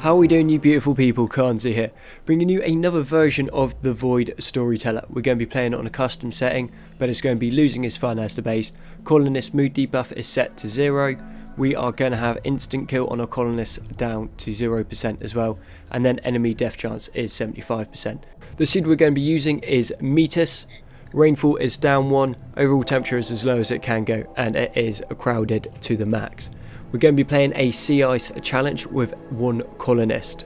How are we doing, you beautiful people? Kanzi here, bringing you another version of the Void Storyteller. We're going to be playing it on a custom setting, but it's going to be losing its fun as the base. Colonist mood debuff is set to 0. We are going to have instant kill on our colonists down to 0% as well, and then enemy death chance is 75%. The seed we're going to be using is Metis. Rainfall is down 1, overall temperature is as low as it can go, and it is crowded to the max. We're going to be playing a sea ice challenge with one colonist.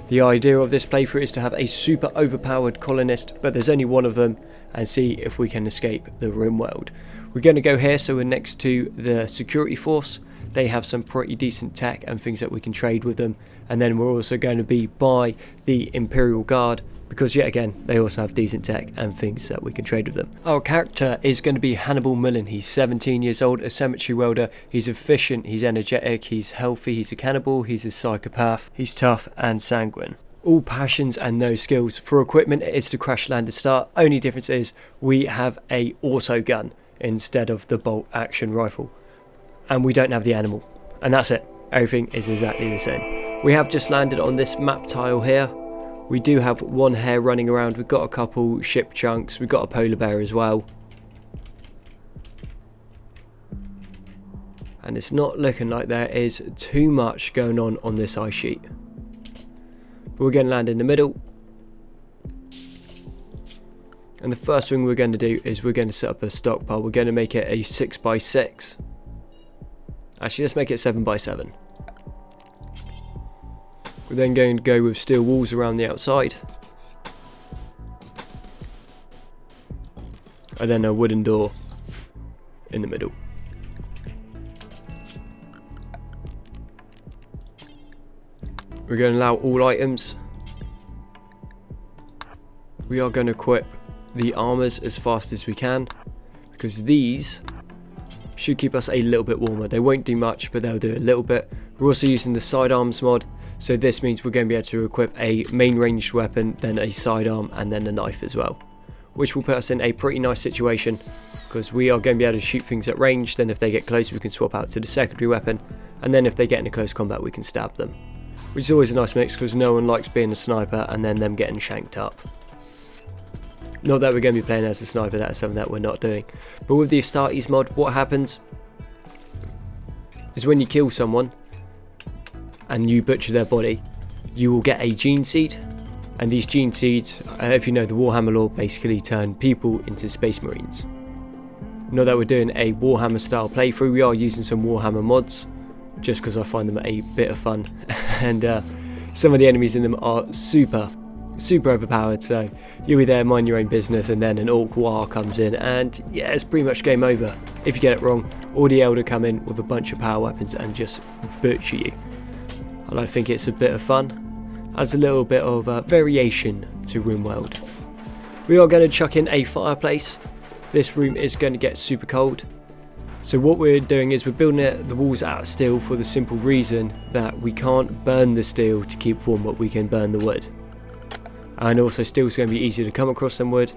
The idea of this playthrough is to have a super overpowered colonist, but there's only one of them, and see if we can escape the Rimworld. We're going to go here, so we're next to the security force. They have some pretty decent tech and things that we can trade with them, and then we're also going to be by the Imperial Guard, because yet again they also have decent tech and things that we can trade with them. Our character is going to be Hannibal Mullen. He's 17 years old, a cemetery welder. He's efficient, he's energetic, he's healthy, he's a cannibal, he's a psychopath, he's tough and sanguine. All passions and no skills. For equipment it is the crash land to start. Only difference is we have a auto gun instead of the bolt action rifle, and we don't have the animal, and that's it. Everything is exactly the same. We have just landed on this map tile here. We do have one hare running around. We've got a couple ship chunks. We've got a polar bear as well. And it's not looking like there is too much going on this ice sheet. But we're going to land in the middle. And the first thing we're going to do is we're going to set up a stockpile. We're going to make it a 6x6. Actually, let's make it 7x7. We're then going to go with steel walls around the outside, and then a wooden door in the middle. We're going to allow all items. We are going to equip the armors as fast as we can, because these should keep us a little bit warmer. They won't do much, but they'll do a little bit. We're also using the sidearms mod. So this means we're going to be able to equip a main ranged weapon, then a sidearm, and then a knife as well, which will put us in a pretty nice situation, because we are going to be able to shoot things at range. Then if they get close, we can swap out to the secondary weapon, and then if they get into close combat, we can stab them, which is always a nice mix, because no one likes being a sniper and then them getting shanked up. Not that we're going to be playing as a sniper, that is something that we're not doing. But with the Astartes mod, what happens is when you kill someone and you butcher their body, you will get a gene seed, and these gene seeds, if you know the Warhammer lore, basically turn people into space marines. Not that we're doing a Warhammer style playthrough, we are using some Warhammer mods, just because I find them a bit of fun, and some of the enemies in them are super overpowered, so you'll be there, mind your own business, and then an orc war comes in, and yeah, it's pretty much game over. If you get it wrong, or the Elder come in with a bunch of power weapons and just butcher you. And I think it's a bit of fun, adds a little bit of variation to Rimworld. We are going to chuck in a fireplace. This room is going to get super cold, so what we're doing is we're building the walls out of steel for the simple reason that we can't burn the steel to keep warm, but we can burn the wood. And also steel is going to be easier to come across than wood,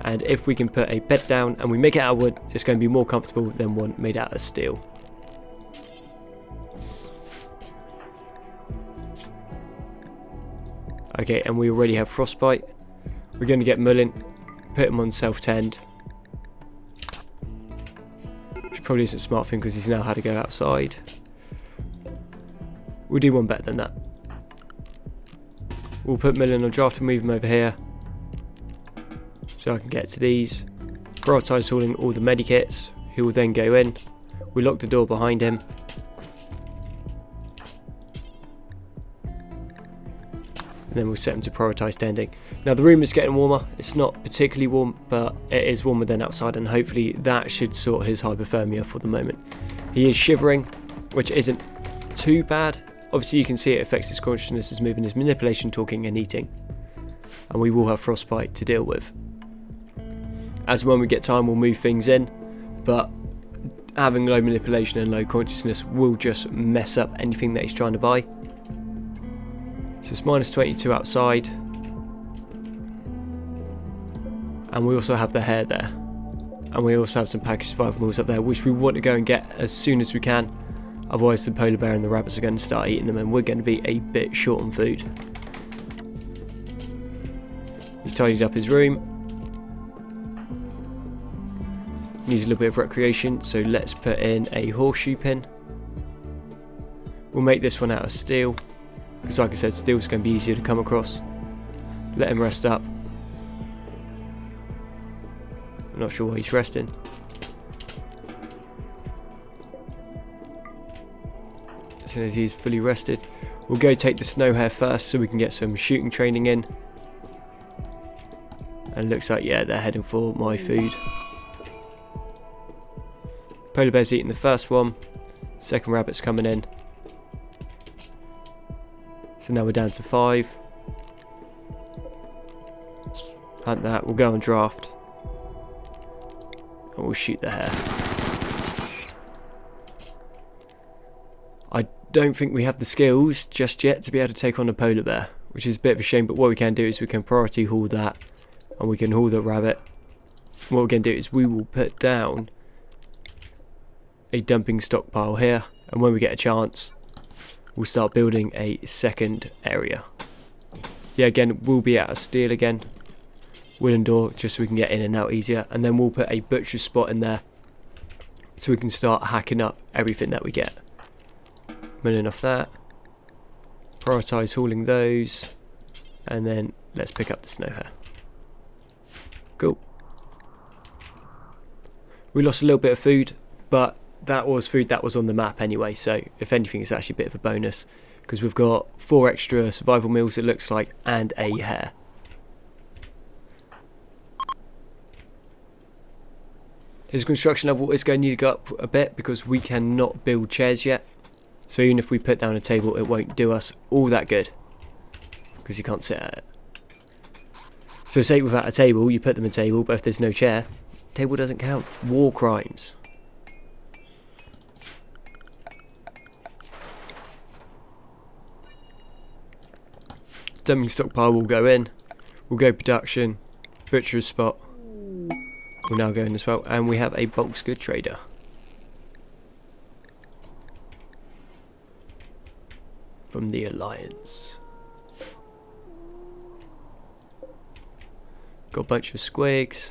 and if we can put a bed down and we make it out of wood, it's going to be more comfortable than one made out of steel. Okay, and we already have frostbite. We're going to get Mullen, put him on self-tend, which probably isn't a smart thing because he's now had to go outside. We'll do one better than that. We'll put Mullen on draft and move him over here, so I can get to these. Prioritise hauling all the medikits, who will then go in. We lock the door behind him. And then we'll set him to prioritise tending. Now the room is getting warmer. It's not particularly warm, but it is warmer than outside, and hopefully that should sort his hypothermia for the moment. He is shivering, which isn't too bad. Obviously you can see it affects his consciousness, his movement, his manipulation, talking and eating. And we will have frostbite to deal with. As when we get time, we'll move things in, but having low manipulation and low consciousness will just mess up anything that he's trying to buy. So it's minus 22 outside, and we also have the hare there, and we also have some package survival meals up there, which we want to go and get as soon as we can. Otherwise the polar bear and the rabbits are going to start eating them and we're going to be a bit short on food. He's tidied up his room. Needs a little bit of recreation, so let's put in a horseshoe pin. We'll make this one out of steel, because like I said, steel's going to be easier to come across. Let him rest up. I'm not sure why he's resting. As soon as he's fully rested, we'll go take the snow hare first so we can get some shooting training in. And looks like, yeah, they're heading for my food. Polar bear's eating the first one. Second rabbit's coming in. So now we're down to 5. Hunt that, we'll go on draft. And we'll shoot the hare. I don't think we have the skills just yet to be able to take on a polar bear, which is a bit of a shame, but what we can do is we can priority haul that, and we can haul the rabbit. What we're going to do is we will put down a dumping stockpile here, and when we get a chance we'll start building a second area. Yeah, again, we'll be out of steel again, wooden door, just so we can get in and out easier, and then we'll put a butcher spot in there so we can start hacking up everything that we get. Milling off that, prioritise hauling those, and then let's pick up the snow hare. Cool. We lost a little bit of food, but that was food that was on the map anyway, so if anything it's actually a bit of a bonus, because we've got 4 extra survival meals it looks like, and a hare. His construction level is going to need to go up a bit because we cannot build chairs yet, so even if we put down a table it won't do us all that good because you can't sit at it. So say without a table you put them a table, but if there's no chair, table doesn't count. War crimes. Dumping stockpile will go in, we'll go production, butcher's spot will now go in as well, and we have a bulk good trader. From the Alliance. Got a bunch of squigs.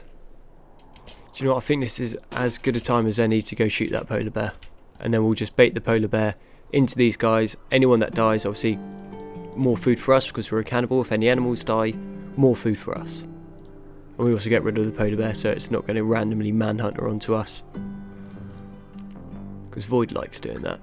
Do you know what, I think this is as good a time as any to go shoot that polar bear, and then we'll just bait the polar bear into these guys. Anyone that dies, obviously more food for us because we're a cannibal. If any animals die, more food for us. And we also get rid of the polar bear so it's not going to randomly manhunt her onto us, because Void likes doing that.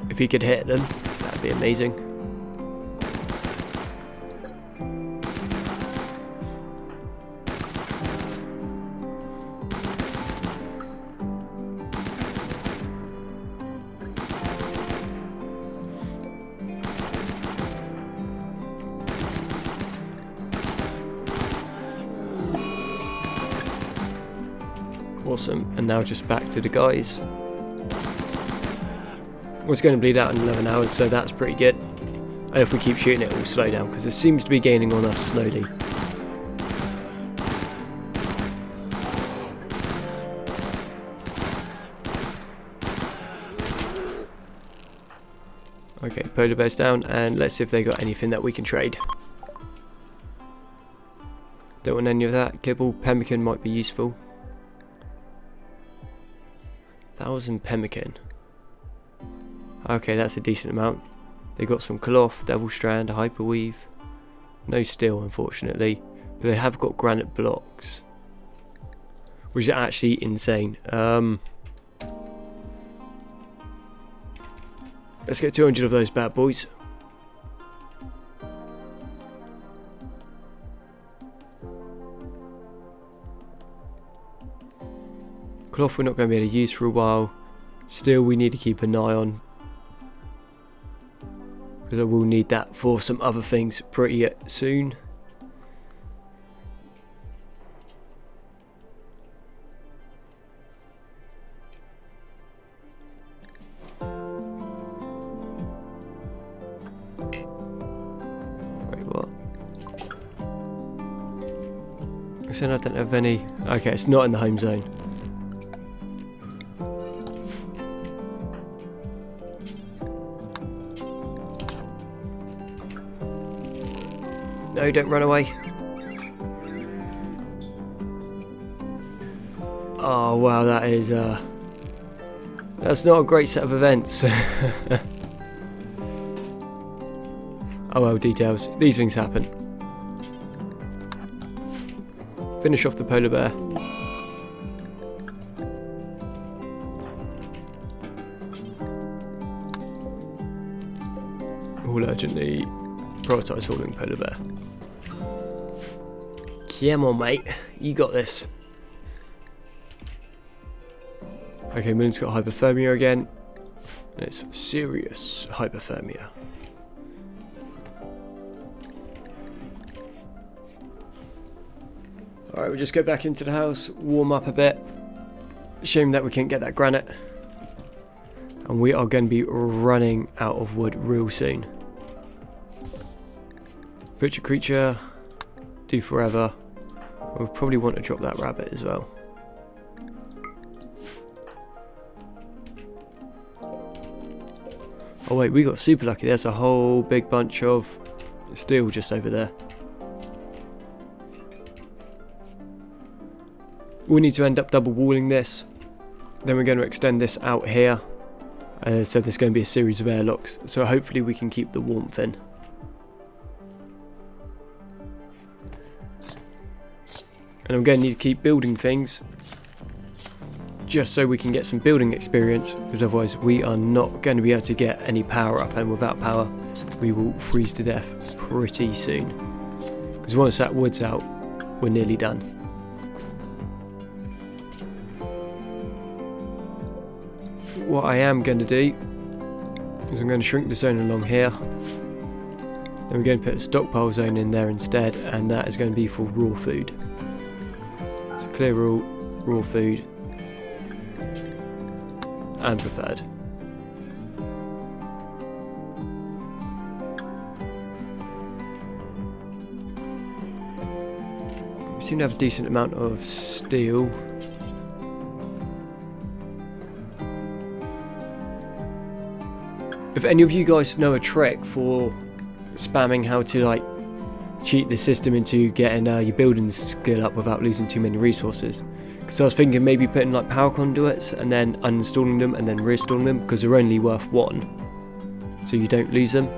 If he could hit them, that'd be amazing. Awesome, and now just back to the guys. It's going to bleed out in 11 hours, so that's pretty good. And if we keep shooting it will slow down, because it seems to be gaining on us slowly. Okay, polar bear's down, and let's see if they got anything that we can trade. Don't want any of that. Kibble, pemmican might be useful. 1,000 pemmican. Okay, that's a decent amount. They got some cloth, devil strand, a hyperweave. No steel, unfortunately, but they have got granite blocks, which is actually insane. Let's get 200 of those bad boys. Cloth we're not going to be able to use for a while. Steel we need to keep an eye on, because I will need that for some other things pretty soon. Saying I don't have any. Okay, it's not in the home zone. No, don't run away. Oh wow, that is that's not a great set of events. Oh well, details. These things happen. Finish off the polar bear. All urgently prioritise hauling polar bear. Come on, mate. You got this. Okay, Moon's got hypothermia again. And it's serious hypothermia. Alright, we'll just go back into the house, warm up a bit. Shame that we can't get that granite. And we are going to be running out of wood real soon. Butcher creature, do forever. We'll probably want to drop that rabbit as well. Oh wait, we got super lucky. There's a whole big bunch of steel just over there. We need to end up double walling this. Then we're going to extend this out here. So there's going to be a series of airlocks. So hopefully we can keep the warmth in. And I'm going to need to keep building things. Just so we can get some building experience. Because otherwise we are not going to be able to get any power up. And without power we will freeze to death pretty soon. Because once that wood's out, we're nearly done. What I am going to do is I'm going to shrink the zone along here. Then we're going to put a stockpile zone in there instead, and that is going to be for raw food. So clear raw food, and preferred. We seem to have a decent amount of steel. If any of you guys know a trick for spamming how to like cheat the system into getting your building skill up without losing too many resources, because I was thinking maybe putting like power conduits and then uninstalling them and then reinstalling them, because they're only worth 1, so you don't lose them.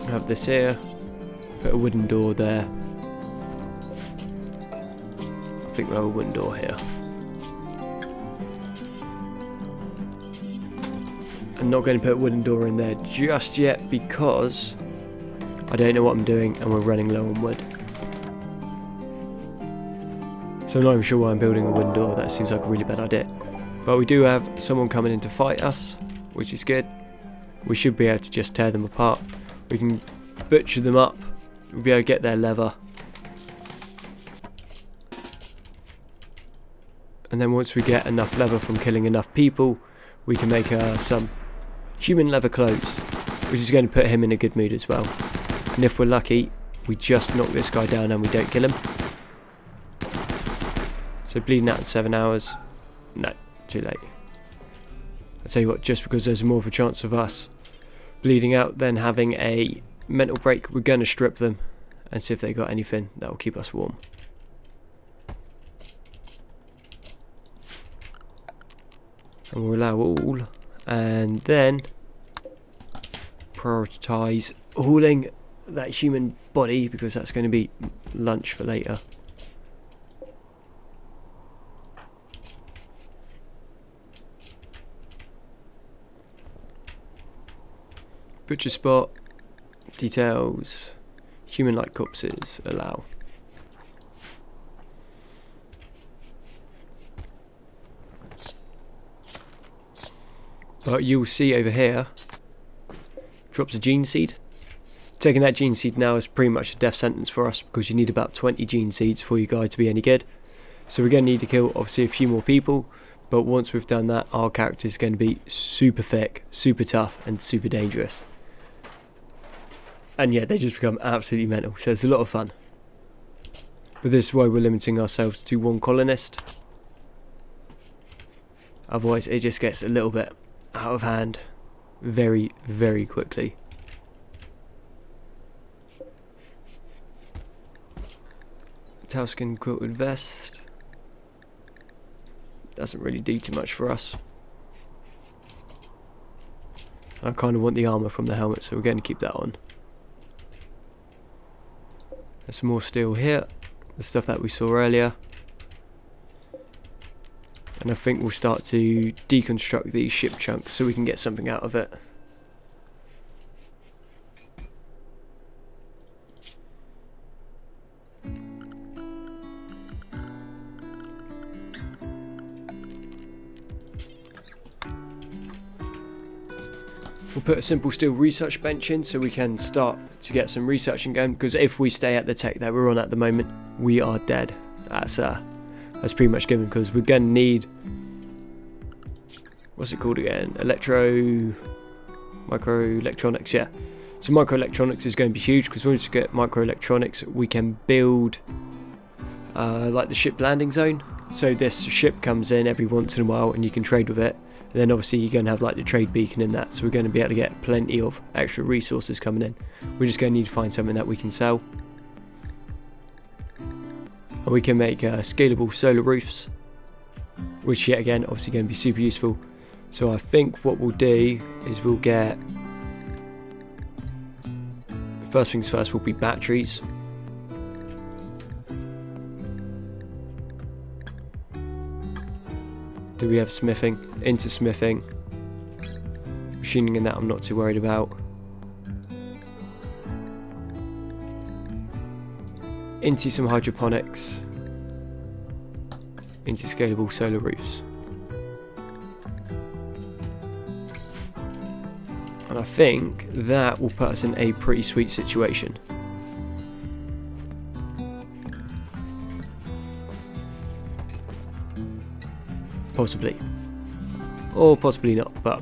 Have this here, put a wooden door there. I think we'll have a wooden door here. I'm not going to put a wooden door in there just yet because I don't know what I'm doing and we're running low on wood. So I'm not even sure why I'm building a wooden door. That seems like a really bad idea. But we do have someone coming in to fight us, which is good. We should be able to just tear them apart. We can butcher them up, we'll be able to get their leather. And then once we get enough leather from killing enough people, we can make some human leather clothes, which is going to put him in a good mood as well. And if we're lucky, we just knock this guy down and we don't kill him. So bleeding out in 7 hours. No, too late. I'll tell you what, just because there's more of a chance of us bleeding out than having a mental break, we're going to strip them and see if they got anything that will keep us warm. And we'll allow all, and then prioritise hauling that human body, because that's going to be lunch for later. Butcher spot, details, human-like corpses, allow. But you'll see over here, drops a gene seed. Taking that gene seed now is pretty much a death sentence for us, because you need about 20 gene seeds for your guy to be any good. So we're going to need to kill obviously a few more people, but once we've done that, our character is going to be super thick, super tough, and super dangerous. And yeah, they just become absolutely mental, so it's a lot of fun. But this is why we're limiting ourselves to one colonist. Otherwise it just gets a little bit out of hand very, very quickly. Towskin quilted vest. Doesn't really do too much for us. I kind of want the armour from the helmet, so we're going to keep that on. There's some more steel here, the stuff that we saw earlier. And I think we'll start to deconstruct these ship chunks so we can get something out of it. We'll put a simple steel research bench in so we can start to get some researching going, because if we stay at the tech that we're on at the moment, we are dead. That's pretty much given, because we're going to need, what's it called again? Microelectronics, yeah. So microelectronics is going to be huge, because once we get microelectronics, we can build like the ship landing zone. So this ship comes in every once in a while and you can trade with it. And then obviously you're going to have like the trade beacon in that, so we're going to be able to get plenty of extra resources coming in. We're just going to need to find something that we can sell. And we can make scalable solar roofs, which yet again obviously going to be super useful. So I think what we'll do is we'll get, first things first will be batteries. Do we have smithing? Into smithing. Machining and that I'm not too worried about. Into some hydroponics. Into scalable solar roofs. And I think that will put us in a pretty sweet situation. Possibly. Or possibly not, but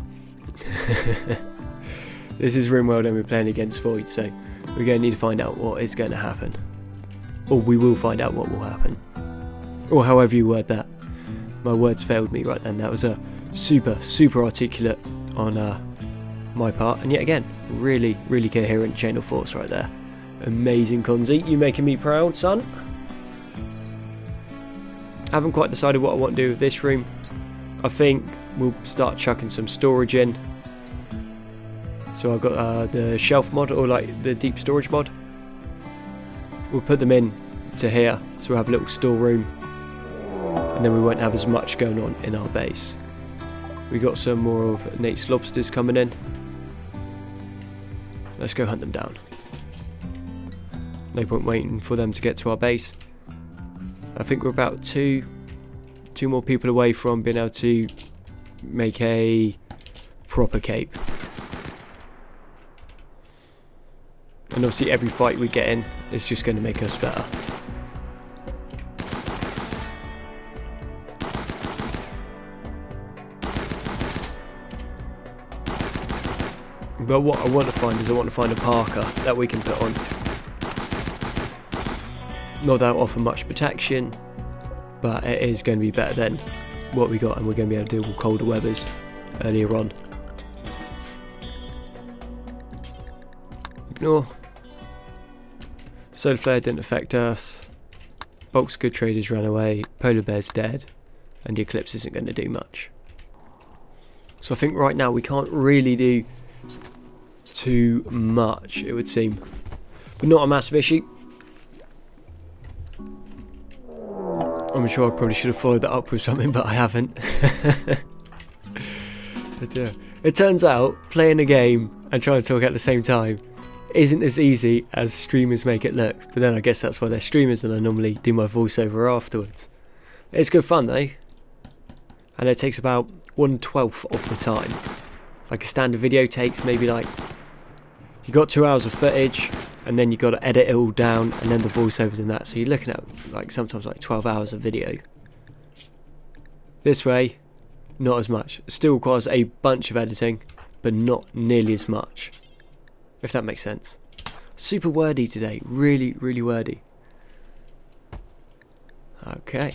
this is Rimworld and we're playing against Void, so we're going to need to find out what is going to happen. Or we will find out what will happen. Or however you word that. My words failed me right then. That was a super articulate on my part. And yet again, really coherent chain of thoughts right there. Amazing, Konzi. You making me proud, son. Haven't quite decided what I want to do with this room. I think we'll start chucking some storage in. So I've got the shelf mod, or like the deep storage mod. We'll put them in to here, so we'll have a little storeroom, and then we won't have as much going on in our base. We got some more of Nate's lobsters coming in. Let's go hunt them down. No point waiting for them to get to our base. I think we're about two more people away from being able to make a proper cape. And obviously every fight we get in is just going to make us better. But what I want to find is I want to find a parka that we can put on. Not that it'll offer much protection, but it is going to be better than what we got, and we're going to be able to deal with colder weathers earlier on. Ignore. Solar flare didn't affect us. Bulk's good traders ran away. Polar bear's dead, and the eclipse isn't going to do much. So I think right now we can't really do too much, it would seem, but not a massive issue. I'm sure I probably should have followed that up with something, but I haven't. But yeah. It turns out playing a game and trying to talk at the same time isn't as easy as streamers make it look, but then I guess that's why they're streamers and I normally do my voiceover afterwards. It's good fun though, and it takes about 1/12 of the time. Like a standard video takes maybe like, you got 2 hours of footage, and then you got to edit it all down, and then the voiceovers and that, so you're looking at like sometimes like 12 hours of video This way, not as much. Still requires a bunch of editing, but not nearly as much, if that makes sense. Super wordy today, really, really wordy. Okay.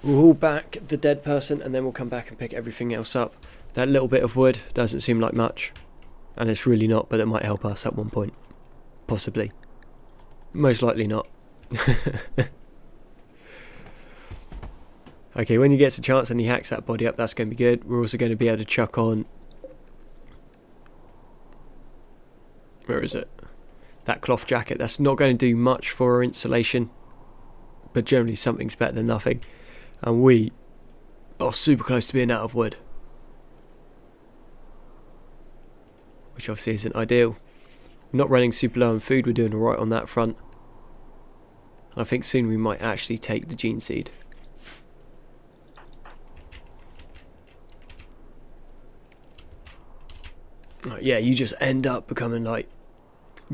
We'll haul back the dead person and then we'll come back and pick everything else up. That little bit of wood doesn't seem like much, and it's really not, but it might help us at one point. Possibly. Most likely not. Okay, when he gets a chance and he hacks that body up, that's going to be good. We're also going to be able to chuck on... Where is it? That cloth jacket. That's not going to do much for our insulation, but generally something's better than nothing. And we are super close to being out of wood, which obviously isn't ideal. We're not running super low on food, we're doing alright on that front. And I think soon we might actually take the gene seed. Yeah, you just end up becoming like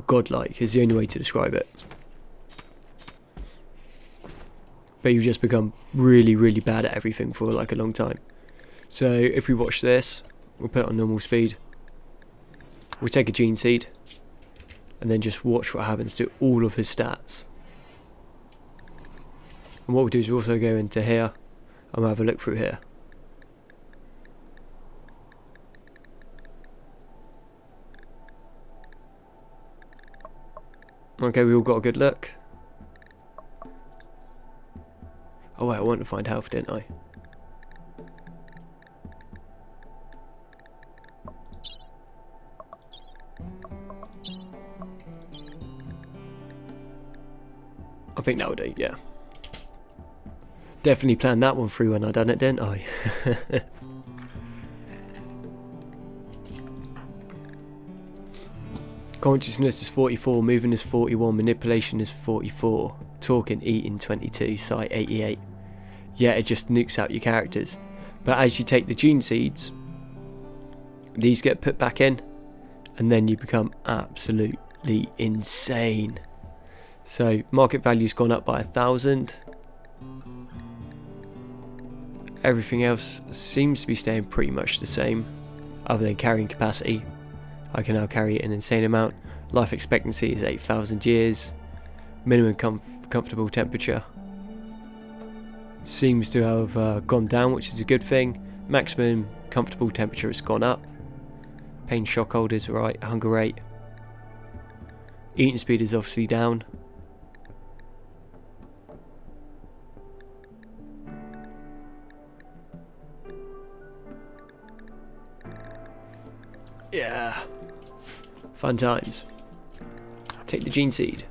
godlike is the only way to describe it. But you just become really, really bad at everything for like a long time. So if we watch this, we'll put it on normal speed. We'll take a gene seed and then just watch what happens to all of his stats. And what we'll do is we'll also go into here and we'll have a look through here. Okay, we all got a good look. Oh wait, I wanted to find health, didn't I? I think that'll do, yeah. Definitely planned that one through when I done it, didn't I? Consciousness is 44, moving is 41, manipulation is 44, talking, eating 22, sight 88. Yeah, it just nukes out your characters. But as you take the gene seeds, these get put back in, and then you become absolutely insane. So market value's gone up by 1,000. Everything else seems to be staying pretty much the same, other than carrying capacity. I can now carry an insane amount. Life expectancy is 8,000 years. Minimum comfortable temperature seems to have gone down, which is a good thing. Maximum comfortable temperature has gone up. Pain shock hold is right. Hunger rate. Eating speed is obviously down. Yeah. Fun times. Take the gene seed.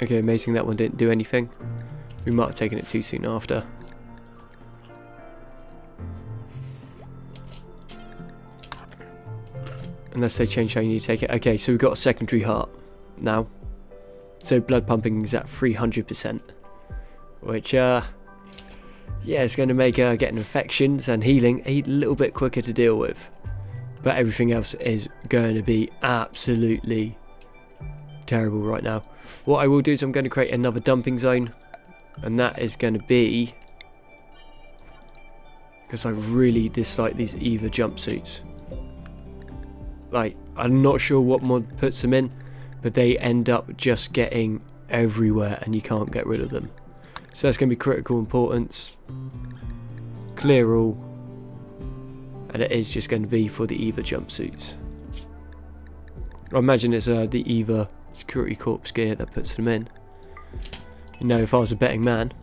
Okay, amazing that one didn't do anything. We might have taken it too soon after. Unless they change how you need to take it. Okay, so we've got a secondary heart now. So blood pumping is at 300%. Which, yeah, it's going to make getting infections and healing a little bit quicker to deal with. But everything else is going to be absolutely terrible right now. What I will do is I'm going to create another dumping zone. And that is going to be... because I really dislike these EVA jumpsuits. Like, I'm not sure what mod puts them in, but they end up just getting everywhere and you can't get rid of them. So that's going to be critical importance. Clear all. And it is just going to be for the EVA jumpsuits. I imagine it's the EVA security corps gear that puts them in. You know, if I was a betting man.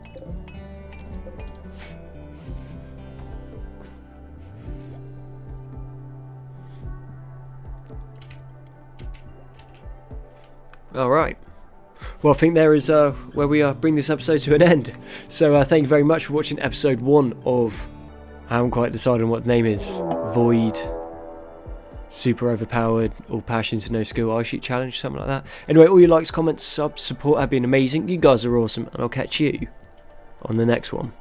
Alright, well I think there is where we bring this episode to an end. So thank you very much for watching episode 1 of, I haven't quite decided on what the name is, void, super overpowered, all passions and no skill, ice sheet challenge, something like that. Anyway, all your likes, comments, subs, support have been amazing. You guys are awesome, and I'll catch you on the next one.